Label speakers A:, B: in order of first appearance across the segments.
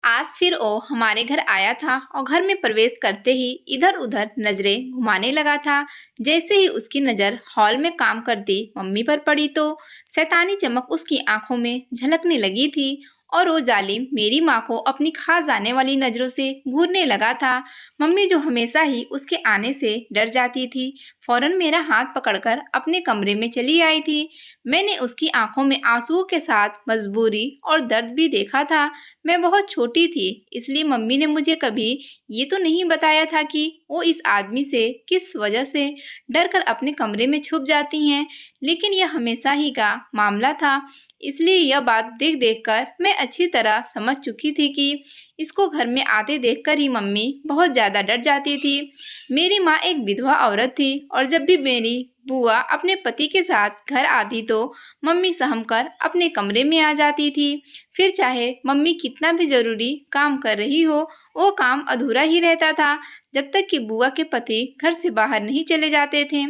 A: आज फिर वो हमारे घर आया था और घर में प्रवेश करते ही इधर-उधर नजरें घुमाने लगा था। जैसे ही उसकी नजर हॉल में काम करती मम्मी पर पड़ी तो शैतानी चमक उसकी आंखों में झलकने लगी थी और वो जालिम मेरी माँ को अपनी खा जाने वाली नजरों से घूरने लगा था। मम्मी जो हमेशा ही उसके आने से डर जाती थी, फौरन मेरा हाथ पकड़कर अपने कमरे में चली आई थी। मैंने उसकी आंखों में आंसुओं के साथ मजबूरी और दर्द भी देखा था। मैं बहुत छोटी थी, इसलिए मम्मी ने मुझे कभी ये तो नहीं बताया था कि वो इस आदमी से किस वजह से डरकर अपने कमरे में छुप जाती हैं, लेकिन यह हमेशा ही का मामला था। इसलिए यह बात देख देख कर मैं अच्छी तरह समझ चुकी थी कि इसको घर में आते देखकर ही मम्मी बहुत ज़्यादा डर जाती थी। मेरी माँ एक विधवा औरत थी और जब भी मेरी बुआ अपने पति के साथ घर आती तो मम्मी सहम कर अपने कमरे में आ जाती थी। फिर चाहे मम्मी कितना भी जरूरी काम कर रही हो, वो काम अधूरा ही रहता था जब तक कि बुआ के पति घर से बाहर नहीं चले जाते थे।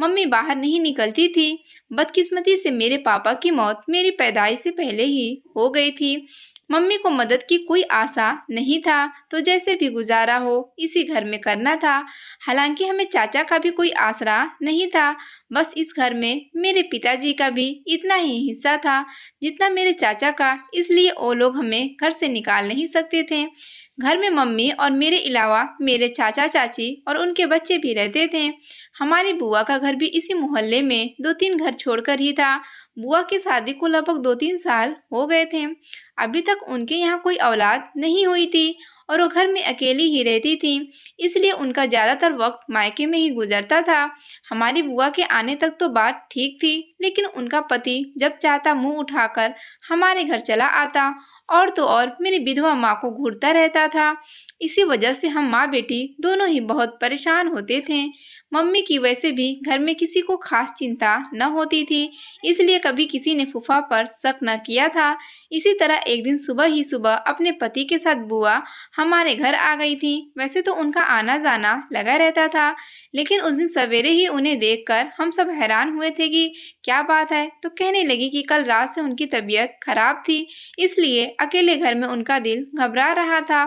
A: मम्मी बाहर नहीं निकलती थी। बदकिस्मती से मेरे पापा की मौत मेरी पैदाइश से पहले ही हो गई थी। मम्मी को मदद की कोई आशा नहीं था, तो जैसे भी गुजारा हो इसी घर में करना था। हालांकि हमें चाचा का भी कोई आसरा नहीं था। बस इस घर में मेरे पिताजी का भी इतना ही हिस्सा था जितना मेरे चाचा का, इसलिए वो लोग हमें घर से निकाल नहीं सकते थे। घर में मम्मी और मेरे अलावा मेरे चाचा चाची और उनके बच्चे भी रहते थे। हमारी बुआ का घर भी इसी मोहल्ले में 2-3 घर छोड़कर ही था। बुआ की शादी को लगभग 2-3 साल हो गए थे। अभी तक उनके यहाँ कोई औलाद नहीं हुई थी और वो घर में अकेली ही रहती थी, इसलिए उनका ज्यादातर वक्त मायके में ही गुजरता था। हमारी बुआ के आने तक तो बात ठीक थी, लेकिन उनका पति जब चाहता मुंह उठाकर हमारे घर चला आता और तो और मेरी विधवा माँ को घूरता रहता था। इसी वजह से हम माँ बेटी दोनों ही बहुत परेशान होते थे। मम्मी की वैसे भी घर में किसी को खास चिंता न होती थी, इसलिए कभी किसी ने फूफा पर शक न किया था। इसी तरह एक दिन सुबह ही सुबह अपने पति के साथ बुआ हमारे घर आ गई थी। वैसे तो उनका आना जाना लगा रहता था, लेकिन उस दिन सवेरे ही उन्हें देखकर हम सब हैरान हुए थे कि क्या बात है। तो कहने लगी कि कल रात से उनकी तबीयत खराब थी, इसलिए अकेले घर में उनका दिल घबरा रहा था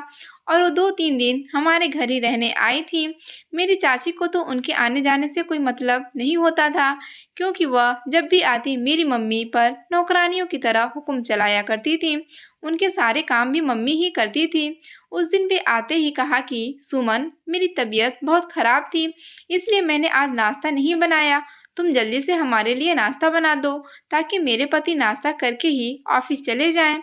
A: और वो 2-3 दिन हमारे घर ही रहने आई थी। मेरी चाची को तो उनके आने जाने से कोई मतलब नहीं होता था, क्योंकि वह जब भी आती मेरी मम्मी पर नौकरानियों की तरह हुक्म चलाया करती थी। उनके सारे काम भी मम्मी ही करती थी। उस दिन वे आते ही कहा कि सुमन, मेरी तबीयत बहुत खराब थी, इसलिए मैंने आज नाश्ता नहीं बनाया। तुम जल्दी से हमारे लिए नाश्ता बना दो ताकि मेरे पति नाश्ता करके ही ऑफिस चले जाएं।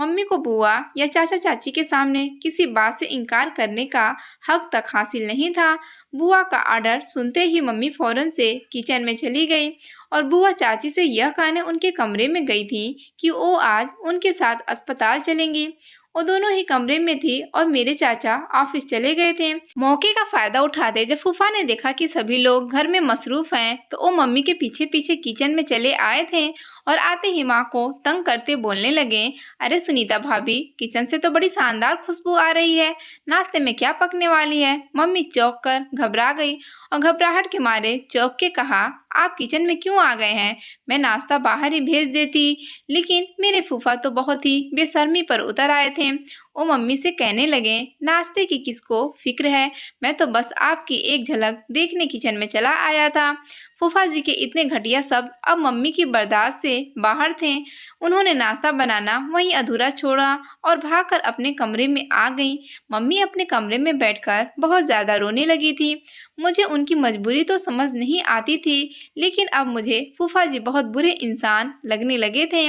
A: मम्मी को बुआ या चाचा चाची के सामने किसी बात से इनकार करने का हक तक हासिल नहीं था। बुआ का ऑर्डर सुनते ही मम्मी फौरन से किचन में चली गई और बुआ चाची से यह कहने उनके कमरे में गई थी कि वो आज उनके साथ अस्पताल चलेंगी। वो दोनों ही कमरे में थी और मेरे चाचा ऑफिस चले गए थे। मौके का फायदा उठाते जब फूफा ने देखा कि सभी लोग घर में मसरूफ हैं, तो वो मम्मी के पीछे पीछे किचन में चले आए थे और आते ही माँ को तंग करते बोलने लगे, अरे सुनीता भाभी, किचन से तो बड़ी शानदार खुशबू आ रही है, नाश्ते में क्या पकने वाली है। मम्मी चौंक कर घबरा गई और घबराहट के मारे चौंक के कहा, आप किचन में क्यों आ गए हैं? मैं नाश्ता बाहर ही भेज देती। लेकिन मेरे फूफा तो बहुत ही बेशर्मी पर उतर आए थे। वो मम्मी से कहने लगे, नाश्ते की किसको फिक्र है, मैं तो बस आपकी एक झलक देखने किचन में चला आया था। फूफा जी के इतने घटिया शब्द अब मम्मी की बर्दाश्त से बाहर थे। उन्होंने नाश्ता बनाना वहीं अधूरा छोड़ा और भागकर अपने कमरे में आ गई। मम्मी अपने कमरे में बैठकर बहुत ज्यादा रोने लगी थी। मुझे उनकी मजबूरी तो समझ नहीं आती थी, लेकिन अब मुझे फूफा जी बहुत बुरे इंसान लगने लगे थे।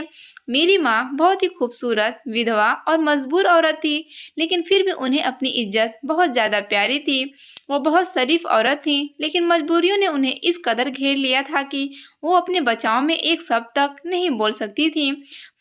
A: मेरी माँ बहुत ही खूबसूरत, विधवा और मजबूर औरत थी, लेकिन फिर भी उन्हें अपनी इज्जत बहुत ज्यादा प्यारी थी। वो बहुत शरीफ औरत थी, लेकिन मजबूरियों ने उन्हें इस कदर घेर लिया था कि वो अपने बचाव में एक शब्द तक नहीं बोल सकती थी।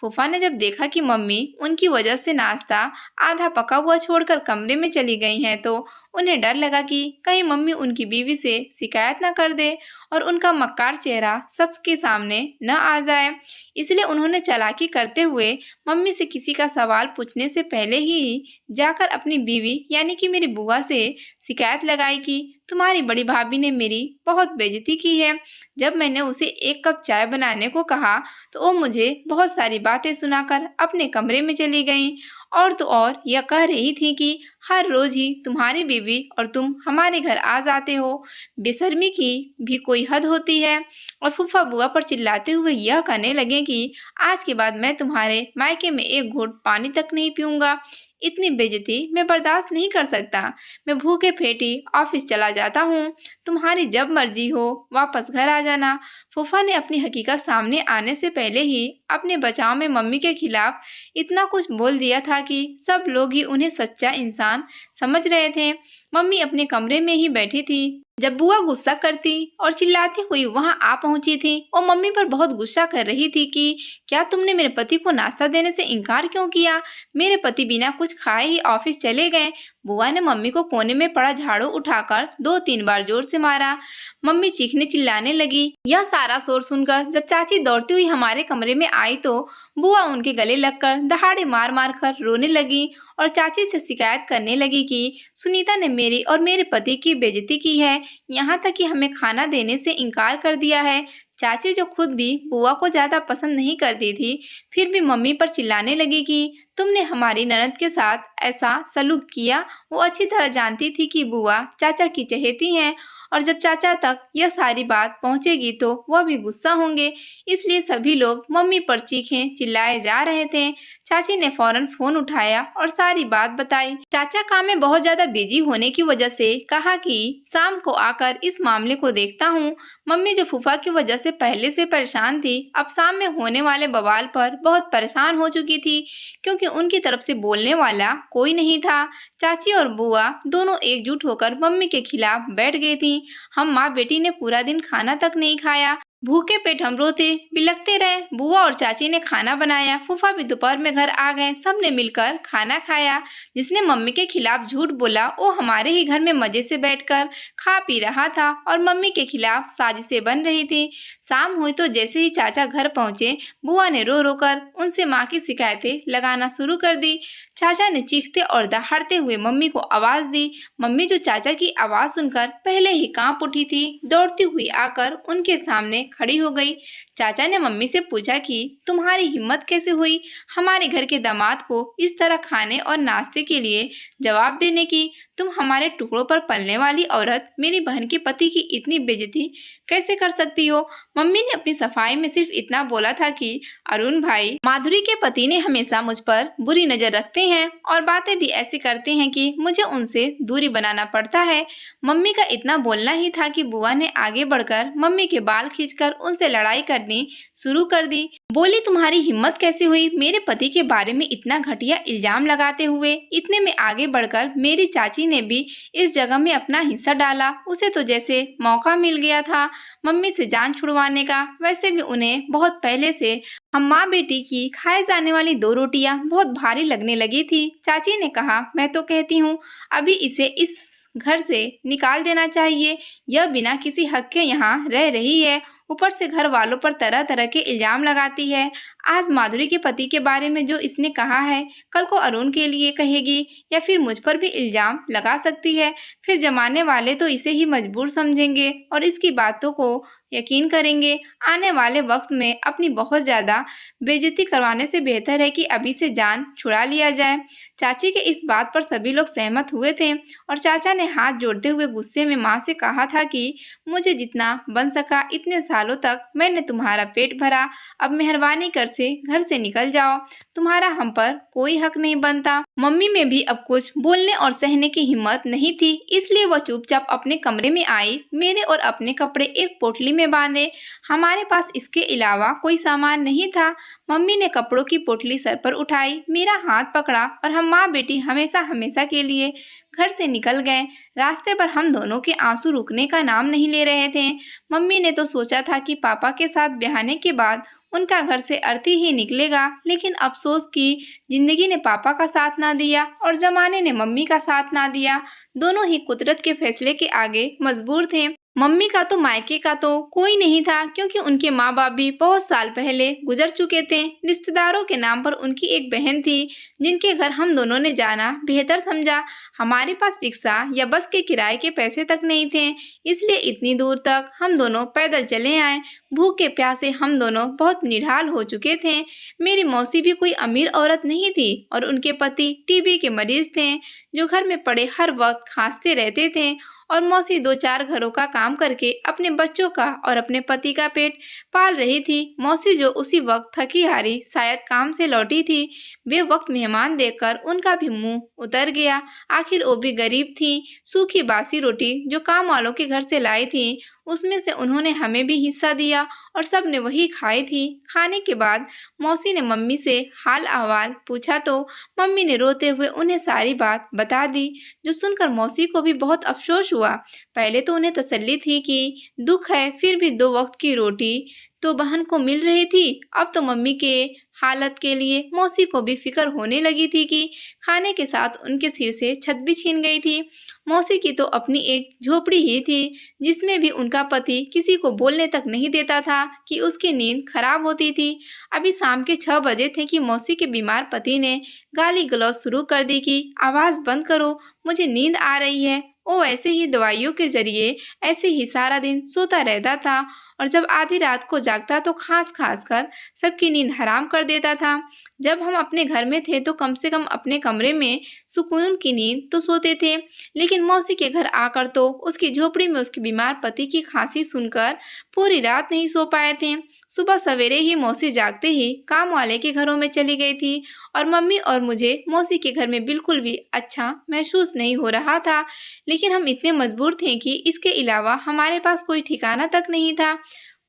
A: फूफा ने जब देखा कि मम्मी उनकी वजह से नाश्ता आधा पका हुआ छोड़कर कमरे में चली गई हैं, तो उन्हें डर लगा कि कहीं मम्मी उनकी बीवी से शिकायत न कर दे और उनका मक्कार चेहरा सबके सामने न आ जाए। इसलिए उन्होंने चालाकी करते हुए मम्मी से किसी का सवाल पूछने से पहले ही जाकर अपनी बीवी यानी कि मेरी बुआ से शिकायत लगाई कि तुम्हारी बड़ी भाभी ने मेरी बहुत बेइज्जती की है। जब मैंने उसे 1 कप चाय बनाने को कहा तो वो मुझे बहुत सारी बातें सुनाकर अपने कमरे में चली गई और तो और यह कह रही थी कि हर रोज ही तुम्हारी बीवी और तुम हमारे घर आ जाते हो, बेशर्मी की भी कोई हद होती है। और फूफा बुआ पर चिल्लाते हुए यह कहने लगे कि आज के बाद मैं तुम्हारे मायके में एक घूंट पानी तक नहीं पीऊंगा। इतनी बेइज्जती मैं बर्दाश्त नहीं कर सकता। मैं भूखे पेटी ऑफिस चला जाता हूँ। तुम्हारी जब मर्जी हो वापस घर आ जाना। फूफा ने अपनी हकीकत सामने आने से पहले ही अपने बचाव में मम्मी के खिलाफ इतना कुछ बोल दिया था कि सब लोग ही उन्हें सच्चा इंसान समझ रहे थे। मम्मी अपने कमरे में ही बैठी थी जब बुआ गुस्सा करती और चिल्लाती हुई वहां आ पहुंची थी और मम्मी पर बहुत गुस्सा कर रही थी कि क्या तुमने मेरे पति को नाश्ता देने से इनकार क्यों किया? मेरे पति बिना कुछ खाए ही ऑफिस चले गए। बुआ ने मम्मी को कोने में पड़ा झाड़ू उठाकर 2-3 बार जोर से मारा। मम्मी चीखने चिल्लाने लगी। यह सारा शोर सुनकर जब चाची दौड़ती हुई हमारे कमरे में आई तो बुआ उनके गले लगकर दहाड़े मार मार कर रोने लगी और चाची से शिकायत करने लगी कि सुनीता ने मेरी और मेरे पति की बेइज्जती की है, यहाँ तक कि हमें खाना देने से इनकार कर दिया है। चाची जो खुद भी बुआ को ज्यादा पसंद नहीं करती थी, फिर भी मम्मी पर चिल्लाने लगी कि तुमने हमारी ननद के साथ ऐसा सलूक किया। वो अच्छी तरह जानती थी कि बुआ चाचा की चहेती हैं और जब चाचा तक यह सारी बात पहुंचेगी तो वह भी गुस्सा होंगे, इसलिए सभी लोग मम्मी पर चीखें चिल्लाए जा रहे थे। चाची ने फौरन फोन उठाया और सारी बात बताई। चाचा काम में बहुत ज्यादा बिजी होने की वजह से कहा कि शाम को आकर इस मामले को देखता हूँ। मम्मी जो फूफा की वजह से पहले से परेशान थी, अब शाम में होने वाले बवाल पर बहुत परेशान हो चुकी थी, क्योंकि उनकी तरफ से बोलने वाला कोई नहीं था। चाची और बुआ दोनों एकजुट होकर मम्मी के खिलाफ बैठ गई थी। हम माँ बेटी ने पूरा दिन खाना तक नहीं खाया। भूखे पेट हम रोते बिलखते रहे। बुआ और चाची ने खाना बनाया। फूफा भी दोपहर में घर आ गए। सबने मिलकर खाना खाया। जिसने मम्मी के खिलाफ झूठ बोला वो हमारे ही घर में मजे से बैठकर खा पी रहा था और मम्मी के खिलाफ साजिशें बन रही थी। शाम हुई तो जैसे ही चाचा घर पहुंचे, बुआ ने रो रो कर उनसे माँ की शिकायतें लगाना शुरू कर दी। चाचा ने चीखते और दहाड़ते हुए मम्मी को आवाज दी। मम्मी जो चाचा की आवाज सुनकर पहले ही कांप उठी थी, दौड़ती हुई आकर उनके सामने खड़ी हो गई। चाचा ने मम्मी से पूछा कि तुम्हारी हिम्मत कैसे हुई हमारे घर के दामाद को इस तरह खाने और नाश्ते के लिए जवाब देने की? तुम हमारे टुकड़ों पर पलने वाली औरत मेरी बहन के पति की इतनी बेइज्जती कैसे कर सकती हो? मम्मी ने अपनी सफाई में सिर्फ इतना बोला था कि अरुण भाई, माधुरी के पति ने हमेशा मुझ पर बुरी नजर रखते हैं और बातें भी ऐसी करते हैं कि मुझे उनसे दूरी बनाना पड़ता है। मम्मी का इतना बोलना ही था कि बुआ ने आगे बढ़कर मम्मी के बाल खींचकर उनसे लड़ाई करनी शुरू कर दी। बोली, तुम्हारी हिम्मत कैसे हुई मेरे पति के बारे में इतना घटिया इल्जाम लगाते हुए? इतने में आगे बढ़कर मेरी चाची ने भी इस जगह में अपना हिस्सा डाला। उसे तो जैसे मौका मिल गया था मम्मी से जान छुड़वाने का। वैसे भी उन्हें बहुत पहले से हम माँ बेटी की खाए जाने वाली 2 रोटियां बहुत भारी लगने लगी थी। चाची ने कहा, मैं तो कहती हूँ अभी इसे इस घर से निकाल देना चाहिए। यह बिना किसी हक के यहाँ रह रही है, ऊपर से घर वालों पर तरह तरह के इल्जाम लगाती है। आज माधुरी के पति के बारे में जो इसने कहा है, कल को अरुण के लिए कहेगी या फिर मुझ पर भी इल्जाम लगा सकती है। फिर जमाने वाले तो इसे ही मजबूर समझेंगे और इसकी बातों को यकीन करेंगे। आने वाले वक्त में अपनी बहुत ज्यादा बेइज्जती करवाने से बेहतर है कि अभी से जान छुड़ा लिया जाए। चाची के इस बात पर सभी लोग सहमत हुए थे और चाचा ने हाथ जोड़ते हुए गुस्से में माँ से कहा था कि मुझे जितना बन सका इतने सालों तक मैंने तुम्हारा पेट भरा, अब मेहरबानी कर से घर से निकल जाओ, तुम्हारा हम पर कोई हक नहीं बनता। मम्मी में भी अब कुछ बोलने और सहने की हिम्मत नहीं थी, इसलिए वह चुपचाप अपने कमरे में आई। मेरे और अपने कपड़े एक पोटली में बांधे। हमारे पास इसके अलावा कोई सामान नहीं था। मम्मी ने कपड़ों की पोटली सर पर उठाई, मेरा हाथ पकड़ा और हम माँ बेटी हमेशा हमेशा के लिए घर से निकल गए। रास्ते पर हम दोनों के आंसू रुकने का नाम नहीं ले रहे थे। मम्मी ने तो सोचा था कि पापा के साथ ब्याहने के बाद उनका घर से अर्थी ही निकलेगा, लेकिन अफसोस कि जिंदगी ने पापा का साथ ना दिया और जमाने ने मम्मी का साथ ना दिया। दोनों ही कुदरत के फैसले के आगे मजबूर थे। मम्मी का तो मायके का तो कोई नहीं था, क्योंकि उनके माँ बाप भी बहुत साल पहले गुजर चुके थे। रिश्तेदारों के नाम पर उनकी एक बहन थी, जिनके घर हम दोनों ने जाना बेहतर समझा। हमारे पास रिक्शा या बस के किराए के पैसे तक नहीं थे, इसलिए इतनी दूर तक हम दोनों पैदल चले आए। भूखे प्यासे हम दोनों बहुत निढाल हो चुके थे। मेरी मौसी भी कोई अमीर औरत नहीं थी और उनके पति टीबी के मरीज थे, जो घर में पड़े हर वक्त खांसते रहते थे। और मौसी दो चार घरों का काम करके अपने बच्चों का और अपने पति का पेट पाल रही थी। मौसी जो उसी वक्त थकी हारी शायद काम से लौटी थी, वे वक्त मेहमान देखकर उनका भी मुंह उतर गया। आखिर वो भी गरीब थी। सूखी बासी रोटी जो काम वालों के घर से लाई थी, उसमें से उन्होंने हमें भी हिस्सा दिया और सब ने वही खाई थी। खाने के बाद मौसी ने मम्मी से हाल अहवाल पूछा तो मम्मी ने रोते हुए उन्हें सारी बात बता दी, जो सुनकर मौसी को भी बहुत अफसोस हुआ। पहले तो उन्हें तसल्ली थी कि दुख है, फिर भी दो वक्त की रोटी तो बहन को मिल रही थी। अब तो मम्मी के हालत के लिए मौसी को भी फिक्र होने लगी थी कि खाने के साथ उनके सिर से छत भी छीन गई थी। मौसी की तो अपनी एक झोपड़ी ही थी, जिसमें भी उनका पति किसी को बोलने तक नहीं देता था कि उसकी नींद खराब होती थी। अभी शाम के 6 बजे थे कि मौसी के बीमार पति ने गाली गलौज शुरू कर दी कि आवाज बंद करो, मुझे नींद आ रही है। वो ऐसे ही दवाइयों के जरिए ऐसे ही सारा दिन सोता रहता था, और जब आधी रात को जागता तो खास खास कर सबकी नींद हराम कर देता था। जब हम अपने घर में थे तो कम से कम अपने कमरे में सुकून की नींद तो सोते थे, लेकिन मौसी के घर आकर तो उसकी झोपड़ी में उसके बीमार पति की खांसी सुनकर पूरी रात नहीं सो पाए थे। सुबह सवेरे ही मौसी जागते ही काम वाले के घरों में चली गई थी, और मम्मी और मुझे मौसी के घर में बिल्कुल भी अच्छा महसूस नहीं हो रहा था। लेकिन हम इतने मजबूर थे कि इसके अलावा हमारे पास कोई ठिकाना तक नहीं था।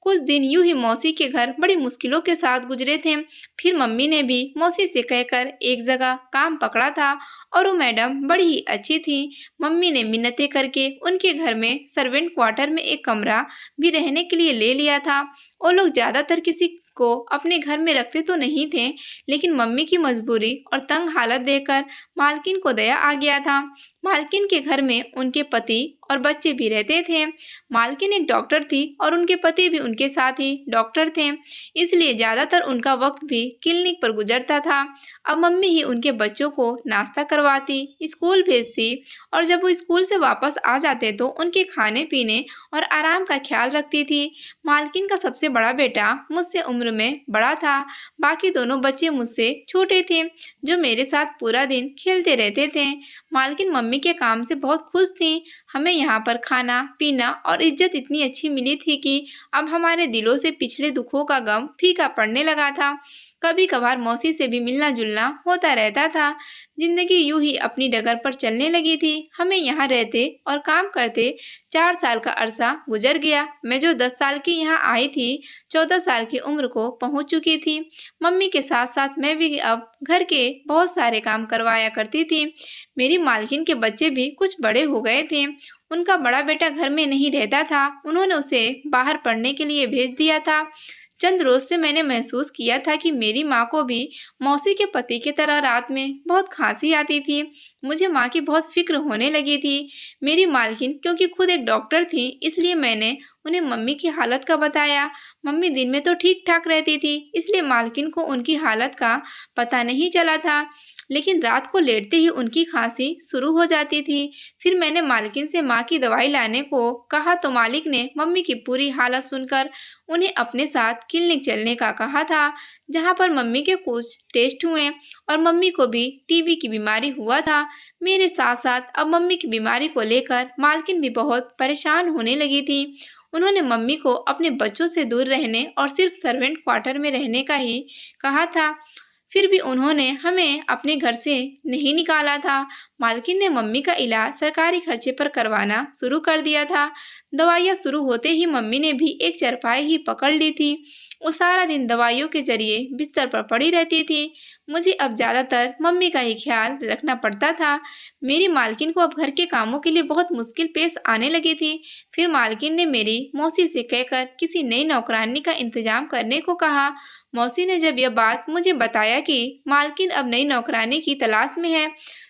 A: कुछ दिन यूं ही मौसी के घर बड़ी मुश्किलों के साथ गुजरे थे। फिर मम्मी ने भी मौसी से कहकर एक जगह काम पकड़ा था, और वो मैडम बड़ी ही अच्छी थी। मम्मी ने मिन्नतें करके उनके घर में सर्वेंट क्वार्टर में एक कमरा भी रहने के लिए ले लिया था। वो लोग ज्यादातर किसी को अपने घर में रखते तो नहीं थे, लेकिन मम्मी की मजबूरी और तंग हालत देखकर मालकिन को दया आ गया था। मालकिन के घर में उनके पति और बच्चे भी रहते थे। मालकिन एक डॉक्टर थी और उनके पति भी उनके साथ ही डॉक्टर थे, इसलिए ज्यादातर उनका वक्त भी क्लिनिक पर गुजरता था। अब मम्मी ही उनके बच्चों को नाश्ता करवाती, स्कूल भेजती, और जब वो स्कूल से वापस आ जाते तो उनके खाने पीने और आराम का ख्याल रखती थी। मालकिन का सबसे बड़ा बेटा मुझसे उम्र में बड़ा था। बाकी दोनों बच्चे मुझसे छोटे थे, जो मेरे साथ पूरा दिन खेलते रहते थे। मालकिन मम्मी के काम से बहुत खुश थी। हमें यहाँ पर खाना पीना और इज्जत इतनी अच्छी मिली थी कि अब हमारे दिलों से पिछले दुखों का गम फीका पड़ने लगा था। कभी कभार मौसी से भी मिलना जुलना होता रहता था। जिंदगी यूं ही अपनी डगर पर चलने लगी थी। हमें यहाँ रहते और काम करते 4 साल का अरसा गुजर गया। मैं जो 10 साल की यहाँ आई थी, 14 साल की उम्र को पहुंच चुकी थी। मम्मी के साथ साथ मैं भी अब घर के बहुत सारे काम करवाया करती थी। मेरी मालकिन के बच्चे भी कुछ बड़े हो गए थे। उनका बड़ा बेटा घर में नहीं रहता था, उन्होंने उसे बाहर पढ़ने के लिए भेज दिया था। चंद रोज से मैंने महसूस किया था कि मेरी माँ को भी मौसी के पति की तरह रात में बहुत खांसी आती थी। मुझे माँ की बहुत फिक्र होने लगी थी। मेरी मालकिन क्योंकि खुद एक डॉक्टर थी, इसलिए मैंने उन्हें मम्मी की हालत का बताया। मम्मी दिन में तो ठीक ठाक रहती थी, इसलिए मालकिन को उनकी हालत का पता नहीं चला था, लेकिन रात को लेटते ही उनकी खांसी शुरू हो जाती थी। फिर मैंने मालकिन से माँ की दवाई लाने को कहा तो मालिक ने मम्मी की पूरी हालत सुनकर उन्हें अपने साथ क्लिनिक चलने का कहा था, जहाँ पर मम्मी के कुछ टेस्ट हुए और मम्मी को भी टीबी की बीमारी हुआ था। मेरे साथ साथ अब मम्मी की बीमारी को लेकर मालकिन भी बहुत परेशान होने लगी थी। उन्होंने मम्मी को अपने बच्चों से दूर रहने और सिर्फ सर्वेंट क्वार्टर में रहने का ही कहा था। फिर भी उन्होंने हमें अपने घर से नहीं निकाला था। मालकिन ने मम्मी का इलाज सरकारी खर्चे पर करवाना शुरू कर दिया था। दवाइयाँ शुरू होते ही मम्मी ने भी एक चारपाई ही पकड़ ली थी। वो सारा दिन दवाइयों के जरिए बिस्तर पर पड़ी रहती थी। मुझे अब ज्यादातर मम्मी का ही ख्याल रखना पड़ता था। मेरी मालकिन को अब घर के कामों के लिए बहुत मुश्किल पेश आने लगी थी। फिर मालकिन ने मेरी मौसी से कहकर किसी नई नौकरानी का इंतजाम करने को कहा। मौसी ने जब यह बात मुझे बताया कि मालकिन अब नई नौकरानी की तलाश में है,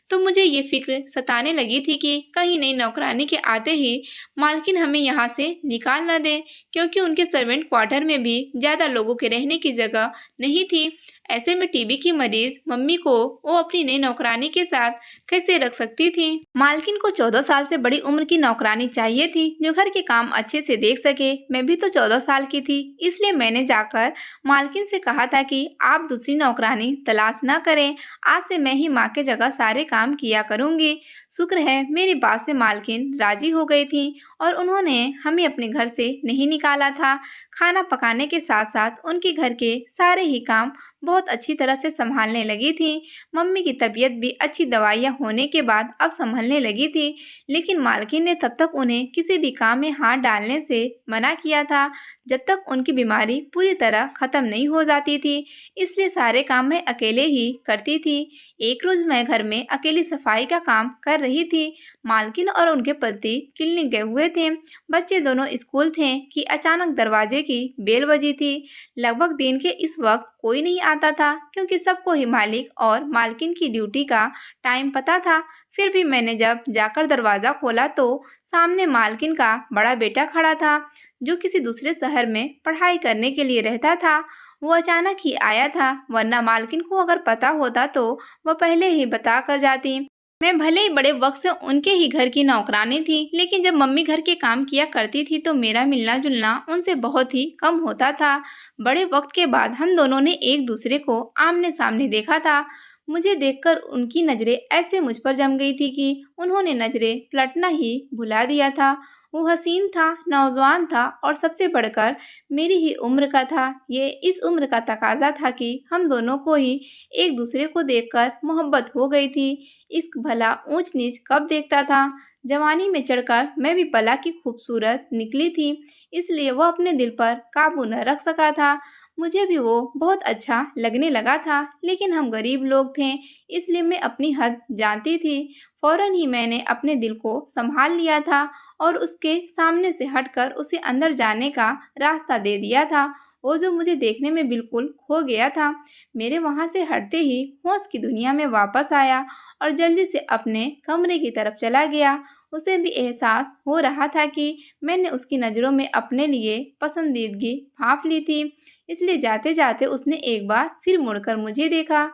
A: तो मुझे ये फ़िक्र सताने लगी थी कि कहीं नई नौकरानी के आते ही मालकिन हमें यहाँ से निकाल ना दें, क्योंकि उनके सर्वेंट क्वार्टर में भी ज़्यादा लोगों के रहने की जगह नहीं थी। ऐसे में टीबी की मरीज़ मम्मी को वो अपनी नई नौकरानी के साथ कैसे रख सकती थी। मालकिन को 14 साल से बड़ी उम्र की नौकरानी चाहिए थी, जो घर के काम अच्छे से देख सके। मैं भी तो 14 साल की थी, इसलिए मैंने जाकर मालकिन से कहा था कि आप दूसरी नौकरानी तलाश न करें। आज से मैं ही माँ के जगह सारे काम किया करूँगी। शुक्र है मेरी बात से मालकिन राज़ी हो गई थीं और उन्होंने हमें अपने घर से नहीं निकाला था। खाना पकाने के साथ-साथ उनके घर के सारे ही काम बहुत अच्छी तरह से सँभालने लगी थीं। मम्मी की तबीयत भी अच्छी दवाइयाँ होने के बाद अब सँभलने लगी थी, लेकिन मालकिन ने तब तक उन्हें किसी भी काम में हाथ डालने से मना किया था, जब तक उनकी बीमारी पूरी तरह ख़त्म नहीं हो जाती थी। इसलिए सारे काम मैं अकेले ही करती थी। एक रोज़ मैं घर में अकेली सफाई का काम कर रही थी। मालकिन और उनके पति क्लिनिक गए हुए थे। बच्चे दोनों स्कूल थे कि अचानक दरवाजे की बेल बजी थी। लगभग दिन के इस वक्त कोई नहीं आता था, क्योंकि सबको ही मालिक और मालकिन की ड्यूटी का टाइम पता था। फिर भी मैंने जब जाकर दरवाज़ा खोला तो सामने मालकिन का बड़ा बेटा खड़ा था, जो किसी दूसरे शहर में पढ़ाई करने के लिए रहता था। वो अचानक ही आया था, वरना मालकिन को अगर पता होता तो वह पहले ही बता कर जाती। मैं भले ही बड़े वक्त से उनके ही घर की नौकरानी थी, लेकिन जब मम्मी घर के काम किया करती थी तो मेरा मिलना-जुलना उनसे बहुत ही कम होता था। बड़े वक्त के बाद हम दोनों ने एक दूसरे को आमने-सामने देखा था। मुझे देखकर उनकी नज़रें ऐसे मुझ पर जम गई थी कि उन्होंने नज़रें पलटना ही भुला दिया था। वो हसीन था, नौजवान था और सबसे बढ़कर मेरी ही उम्र का था। ये इस उम्र का तकाज़ा था कि हम दोनों को ही एक दूसरे को देखकर मोहब्बत हो गई थी। इश्क भला ऊंच-नीच कब देखता था। जवानी में चढ़कर मैं भी भला की खूबसूरत निकली थी, इसलिए वह अपने दिल पर काबू न रख सका था। मुझे भी वो बहुत अच्छा लगने लगा था, लेकिन हम गरीब लोग थे, इसलिए मैं अपनी हद जानती थी। फौरन ही मैंने अपने दिल को संभाल लिया था और उसके सामने से हटकर उसे अंदर जाने का रास्ता दे दिया था। वो जो मुझे देखने में बिल्कुल खो गया था, मेरे वहाँ से हटते ही होश की दुनिया में वापस आया और जल्दी से अपने कमरे की तरफ चला गया। उसे भी एहसास हो रहा था कि मैंने उसकी नज़रों में अपने लिए पसंदीदगी भांप ली थी, इसलिए जाते-जाते उसने एक बार फिर मुड़कर मुझे देखा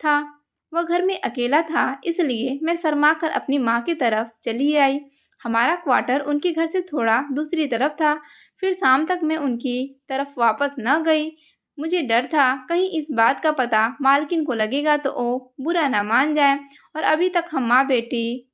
A: था। वह घर में अकेला था, इसलिए मैं शर्माकर अपनी माँ की तरफ चली आई। हमारा क्वार्टर उनके घर से थोड़ा दूसरी तरफ था। फिर शाम तक मैं उनकी तरफ वापस न गई। मुझे डर था कहीं इस बात का पता मालकिन को लगेगा तो वो बुरा ना मान जाए, और अभी तक हम माँ बेटी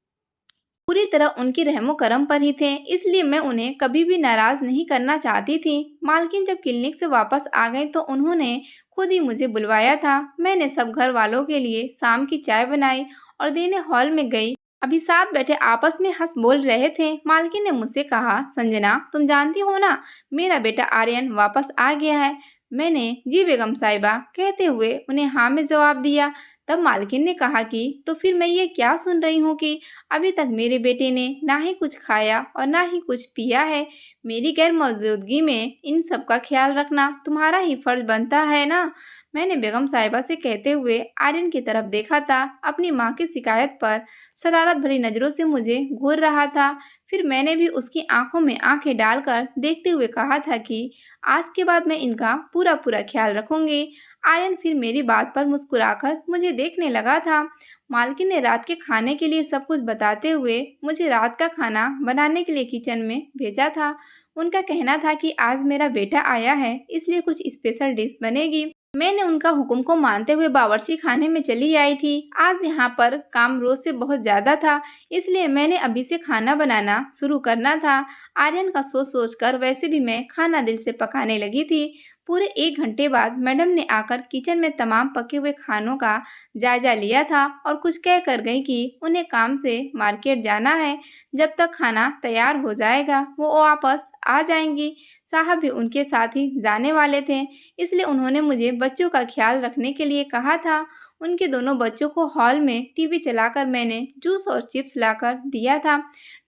A: पूरी तरह उनकी रहमो-करम पर ही थे, इसलिए मैं उन्हें कभी भी नाराज़ नहीं करना चाहती थी। मालकिन जब क्लिनिक से वापस आ गईं तो उन्होंने खुद ही मुझे बुलवाया था। मैंने सब घर वालों के लिए शाम की चाय बनाई और देने हॉल में गई। अभी साथ बैठे आपस में हंस बोल रहे थे। मालकिन ने मुझसे कहा, संजना तुम जानती हो ना, मेरा बेटा आर्यन वापस आ गया है। मैंने जी बेगम साहिबा कहते हुए उन्हें हाँ में जवाब दिया। तब मालकिन ने कहा कि तो फिर मैं ये क्या सुन रही हूँ कि अभी तक मेरे बेटे ने ना ही कुछ खाया और ना ही कुछ पिया है। मेरी गैर मौजूदगी में इन सब का ख्याल रखना तुम्हारा ही फर्ज बनता है ना। मैंने बेगम साहिबा से कहते हुए आर्यन की तरफ देखा था। अपनी माँ की शिकायत पर शरारत भरी नज़रों से मुझे घूर रहा था। फिर मैंने भी उसकी आंखों में आंखें डालकर देखते हुए कहा था कि आज के बाद मैं इनका पूरा पूरा ख्याल रखूंगी। आर्यन फिर मेरी बात पर मुस्कुराकर मुझे देखने लगा था। मालकिन ने रात के खाने के लिए सब कुछ बताते हुए मुझे रात का खाना बनाने के लिए किचन में भेजा था। उनका कहना था कि आज मेरा बेटा आया है, इसलिए कुछ स्पेशल डिश बनेगी। मैंने उनका हुक्म को मानते हुए बावर्ची खाने में चली आई थी। आज यहाँ पर काम रोज से बहुत ज्यादा था, इसलिए मैंने अभी से खाना बनाना शुरू करना था। आर्यन का सोच सोच कर वैसे भी मैं खाना दिल से पकाने लगी थी। पूरे 1 घंटे बाद मैडम ने आकर किचन में तमाम पके हुए खानों का जायजा लिया था और कुछ कह कर गई कि उन्हें काम से मार्केट जाना है। जब तक खाना तैयार हो जाएगा वो वापस आ जाएंगी। साहब भी उनके साथ ही जाने वाले थे, इसलिए उन्होंने मुझे बच्चों का ख्याल रखने के लिए कहा था। उनके दोनों बच्चों को हॉल में टीवी चलाकर मैंने जूस और चिप्स लाकर दिया था।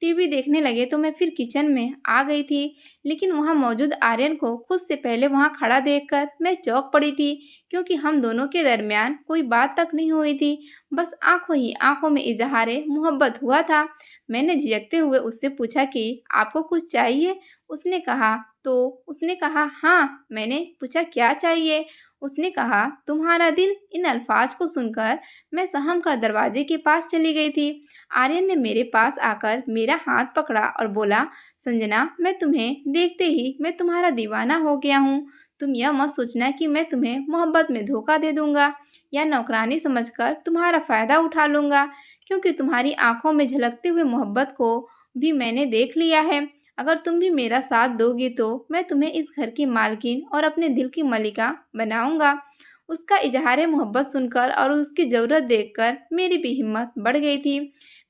A: टीवी देखने लगे तो मैं फिर किचन में आ गई थी, लेकिन वहां मौजूद आर्यन को खुद से पहले वहां खड़ा देखकर मैं चौंक पड़ी थी, क्योंकि हम दोनों के दरमियान कोई बात तक नहीं हुई थी। बस आंखों ही आंखों में इजहारे मोहब्बत हुआ था। मैंने झिझकते हुए उससे पूछा कि आपको कुछ चाहिए? उसने कहा तो उसने कहा हाँ। मैंने पूछा क्या चाहिए? उसने कहा तुम्हारा दिल। इन अल्फाज को सुनकर मैं सहम कर दरवाजे के पास चली गई थी। आर्यन ने मेरे पास आकर मेरा हाथ पकड़ा और बोला, संजना, मैं तुम्हें देखते ही मैं तुम्हारा दीवाना हो गया हूँ। तुम यह मत सोचना कि मैं तुम्हें मोहब्बत में धोखा दे दूंगा या नौकरानी समझकर तुम्हारा फायदा उठा लूंगा, क्योंकि तुम्हारी आंखों में झलकते हुए मोहब्बत को भी मैंने देख लिया है। अगर तुम भी मेरा साथ दोगी तो मैं तुम्हें इस घर की मालकिन और अपने दिल की मलिका बनाऊंगा। उसका इजहार मोहब्बत सुनकर और उसकी ज़रूरत देखकर मेरी भी हिम्मत बढ़ गई थी।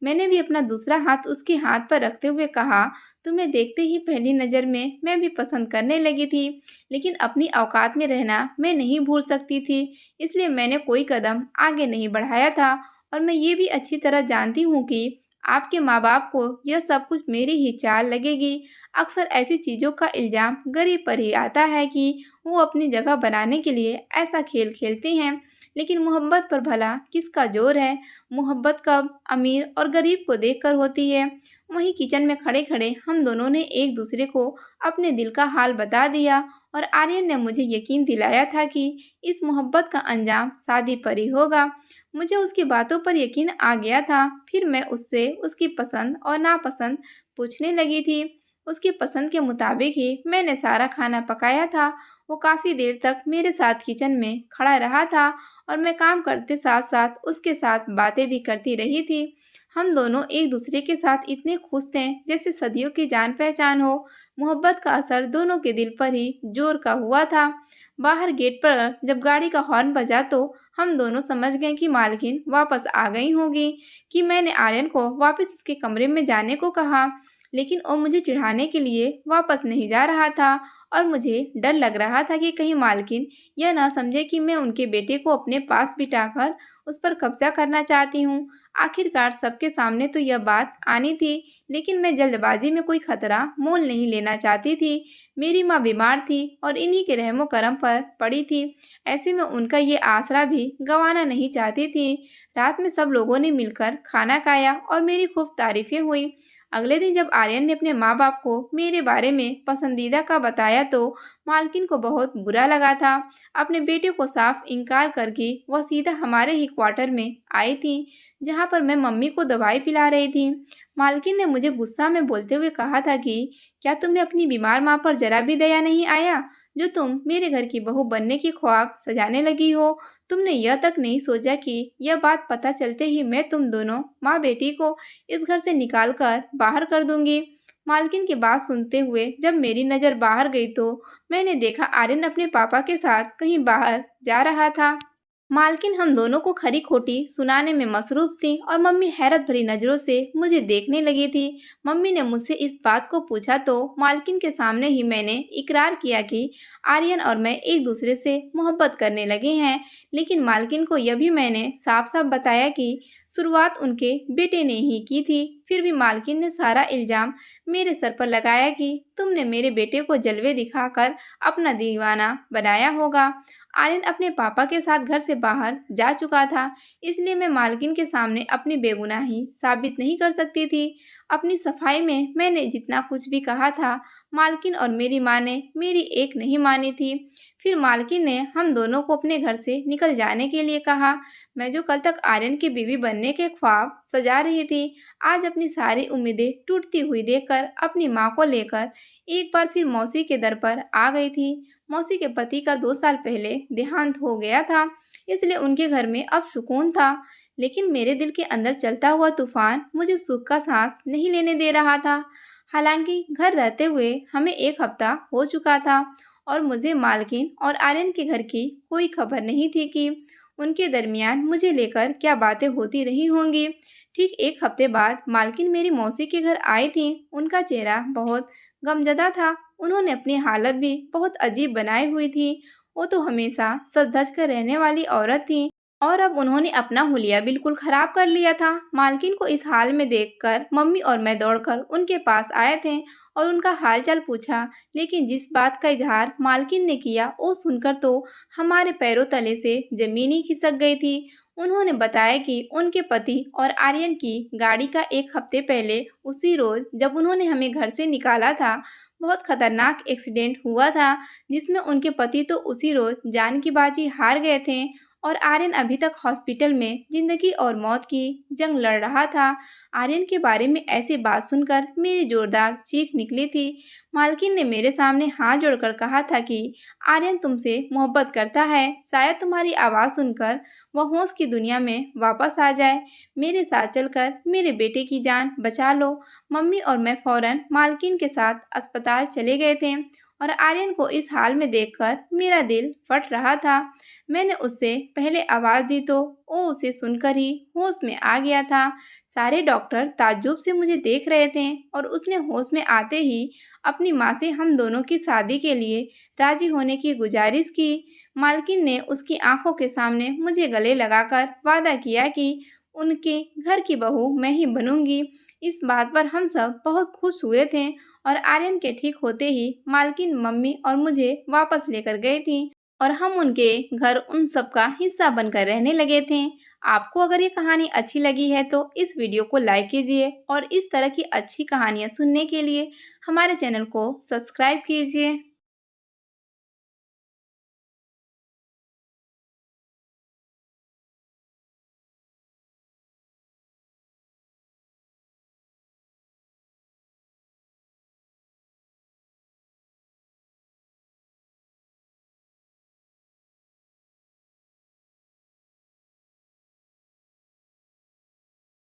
A: मैंने भी अपना दूसरा हाथ उसके हाथ पर रखते हुए कहा, तुम्हें देखते ही पहली नज़र में मैं भी पसंद करने लगी थी, लेकिन अपनी औकात में रहना मैं नहीं भूल सकती थी, इसलिए मैंने कोई कदम आगे नहीं बढ़ाया था। और मैं ये भी अच्छी तरह जानती हूँ कि आपके माँ-बाप को यह सब कुछ मेरी ही चाल लगेगी। अक्सर ऐसी चीज़ों का इल्ज़ाम गरीब पर ही आता है कि वो अपनी जगह बनाने के लिए ऐसा खेल खेलते हैं, लेकिन मोहब्बत पर भला किसका ज़ोर है? मोहब्बत कब अमीर और गरीब को देखकर होती है। वहीं किचन में खड़े-खड़े हम दोनों ने एक दूसरे को अपने दिल का हाल बता दिया और आर्यन ने मुझे यकीन दिलाया था कि इस मोहब्बत का अंजाम शादी पर ही होगा। मुझे उसकी बातों पर यकीन आ गया था। फिर मैं उससे उसकी पसंद और नापसंद पूछने लगी थी। उसकी पसंद के मुताबिक ही मैंने सारा खाना पकाया था। वो काफ़ी देर तक मेरे साथ किचन में खड़ा रहा था और मैं काम करते साथ-साथ उसके साथ बातें भी करती रही थी। हम दोनों एक दूसरे के साथ इतने खुश थे जैसे सदियों की जान-पहचान हो। मोहब्बत का असर दोनों के दिल पर ही ज़ोर का हुआ था। बाहर गेट पर जब गाड़ी का हॉर्न बजा तो हम दोनों समझ गए कि मालकिन वापस आ गई होगी। कि मैंने आर्यन को वापस उसके कमरे में जाने को कहा, लेकिन वो मुझे चिढ़ाने के लिए वापस नहीं जा रहा था और मुझे डर लग रहा था कि कहीं मालकिन यह ना समझे कि मैं उनके बेटे को अपने पास बिठाकर उस पर कब्जा करना चाहती हूँ। आखिरकार सबके सामने तो यह बात आनी थी, लेकिन मैं जल्दबाजी में कोई खतरा मोल नहीं लेना चाहती थी। मेरी माँ बीमार थी और इन्हीं के रहमो करम पर पड़ी थी। ऐसे में उनका ये आसरा भी गंवाना नहीं चाहती थी। रात में सब लोगों ने मिलकर खाना खाया और मेरी खूब तारीफें हुई। अगले दिन जब आर्यन ने अपने माँ बाप को मेरे बारे में पसंदीदा का बताया तो मालकिन को बहुत बुरा लगा था। अपने बेटे को साफ इनकार करके वह सीधा हमारे ही क्वार्टर में आई थी, जहाँ पर मैं मम्मी को दवाई पिला रही थी। मालकिन ने मुझे गुस्सा में बोलते हुए कहा था कि क्या तुम्हें अपनी बीमार माँ पर जरा भी दया नहीं आया, जो तुम मेरे घर की बहू बनने की ख्वाब सजाने लगी हो? तुमने यह तक नहीं सोचा कि यह बात पता चलते ही मैं तुम दोनों माँ बेटी को इस घर से निकाल कर बाहर कर दूंगी। मालकिन की बात सुनते हुए जब मेरी नज़र बाहर गई तो मैंने देखा आर्यन अपने पापा के साथ कहीं बाहर जा रहा था। मालकिन हम दोनों को खरी खोटी सुनाने में मसरूफ थी और मम्मी हैरत भरी नजरों से मुझे देखने लगी थी। मम्मी ने मुझसे इस बात को पूछा तो मालकिन के सामने ही मैंने इकरार किया कि आर्यन और मैं एक दूसरे से मोहब्बत करने लगे हैं, लेकिन मालकिन को यह भी मैंने साफ साफ बताया कि शुरुआत उनके बेटे ने ही की थी। फिर भी मालकिन ने सारा इल्जाम मेरे सर पर लगाया कि तुमने मेरे बेटे को जलवे दिखाकर अपना दीवाना बनाया होगा। आर्यन अपने पापा के साथ घर से बाहर जा चुका था, इसलिए मैं मालकिन के सामने अपनी बेगुनाही साबित नहीं कर सकती थी। अपनी सफाई में मैंने जितना कुछ भी कहा था, मालकिन और मेरी माँ ने मेरी एक नहीं मानी थी। फिर मालकिन ने हम दोनों को अपने घर से निकल जाने के लिए कहा। मैं जो कल तक आर्यन की बीवी बनने के ख्वाब सजा रही थी, आज अपनी सारी उम्मीदें टूटती हुई देखकर अपनी माँ को लेकर एक बार फिर मौसी के दर पर आ गई थी। मौसी के पति का 2 साल पहले देहांत हो गया था, इसलिए उनके घर में अब सुकून था। लेकिन मेरे दिल के अंदर चलता हुआ तूफान मुझे सुख का सांस नहीं लेने दे रहा था। हालांकि घर रहते हुए हमें 1 हफ्ता हो चुका था और मुझे मालकिन और आर्यन के घर की कोई खबर नहीं थी कि उनके दरमियान मुझे लेकर क्या बातें होती रही होंगी। ठीक 1 हफ्ते बाद मालकिन मेरी मौसी के घर आई थी। उनका चेहरा बहुत गमजदा था। उन्होंने अपनी हालत भी बहुत अजीब बनाई हुई थी। वो तो हमेशा सज धज कर रहने वाली औरत थी। और अब उन्होंने अपना हुलिया बिल्कुल खराब कर लिया था। मालकिन को इस हाल में देखकर मम्मी और मैं दौड़कर उनके पास आए थे और उनका हालचाल पूछा। लेकिन जिस बात का इजहार मालकिन ने किया वो सुनकर तो हमारे पैरों तले से जमीन ही खिसक गई थी। उन्होंने बताया कि उनके पति और आर्यन की गाड़ी का एक हफ्ते पहले उसी रोज जब उन्होंने हमें घर से निकाला था, बहुत खतरनाक एक्सीडेंट हुआ था, जिसमें उनके पति तो उसी रोज जान की बाजी हार गए थे और आर्यन अभी तक हॉस्पिटल में जिंदगी और मौत की जंग लड़ रहा था। आर्यन के बारे में ऐसी बात सुनकर मेरी जोरदार चीख निकली थी। मालकिन ने मेरे सामने हाथ जोड़कर कहा था कि आर्यन तुमसे मोहब्बत करता है, शायद तुम्हारी आवाज़ सुनकर वह होश की दुनिया में वापस आ जाए। मेरे साथ चलकर मेरे बेटे की जान बचा लो। मम्मी और मैं फौरन मालकिन के साथ अस्पताल चले गए थे और आर्यन को इस हाल में देखकर मेरा दिल फट रहा था। मैंने उससे पहले आवाज़ दी तो वो उसे सुनकर ही होश में आ गया था। सारे डॉक्टर ताज्जुब से मुझे देख रहे थे और उसने होश में आते ही अपनी माँ से हम दोनों की शादी के लिए राजी होने की गुजारिश की। मालकिन ने उसकी आंखों के सामने मुझे गले लगाकर वादा किया कि उनके घर की बहू मैं ही बनूंगी। इस बात पर हम सब बहुत खुश हुए थे और आर्यन के ठीक होते ही मालकिन मम्मी और मुझे वापस लेकर गई थी और हम उनके घर उन सब का हिस्सा बनकर रहने लगे थे। आपको अगर ये कहानी अच्छी लगी है तो इस वीडियो को लाइक कीजिए और इस तरह की अच्छी कहानियाँ सुनने के लिए हमारे चैनल को सब्सक्राइब कीजिए।